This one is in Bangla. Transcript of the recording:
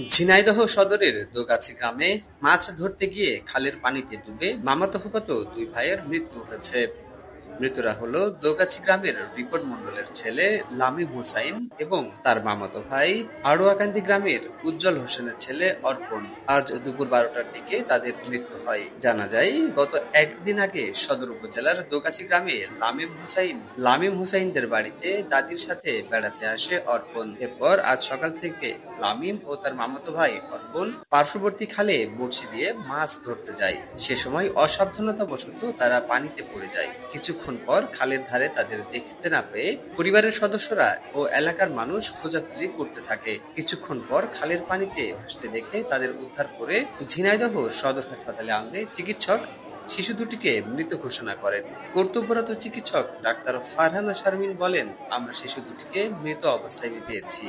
ঝিনাইদহ সদরের দোগাছি গ্রামে মাছ ধরতে গিয়ে খালের পানিতে ডুবে মামাতো ফুফাতো দুই ভাইয়ের মৃত্যু হয়েছে। মৃতরা হলো দোগাছি গ্রামের রিপন মণ্ডলের ছেলে লামিম হোসাইন এবং তার মামাতো ভাই আড়ুয়াকান্দি গ্রামের উজ্জ্বল হোসেনের ছেলে অর্পণ। আজ দুপুর 12টার দিকে তাদের মৃত্যু হয়। জানা যায়, গত একদিন আগে সদর উপজেলার দোগাছি গ্রামে লামিম হুসাইনদের বাড়িতে দাদির সাথে বেড়াতে আসে অর্পণ। এরপর আজ সকাল থেকে লামিম ও তার মামাতো ভাই অর্পণ পার্শ্ববর্তী খালে বড়শি দিয়ে মাছ ধরতে যায়। সে সময় অসাবধানতাবশত তারা পানিতে পড়ে যায়। কিছুক্ষণ পর খালের ধারে তাদের দেখতে না পেয়ে পরিবারের সদস্যরা ও এলাকার মানুষ খোঁজাখুঁজি করতে থাকে। কিছুক্ষণ পর খালের পানিতে ভাসতে দেখে তাদের উদ্ধার করে ঝিনাইদহ সদর হাসপাতালে আনলে চিকিৎসক শিশু দুটিকে মৃত ঘোষণা করেন। কর্তব্যরত চিকিৎসক ডাক্তার ফারহানা শারমিন বলেন, আমরা শিশু দুটিকে মৃত অবস্থায় পেয়েছি।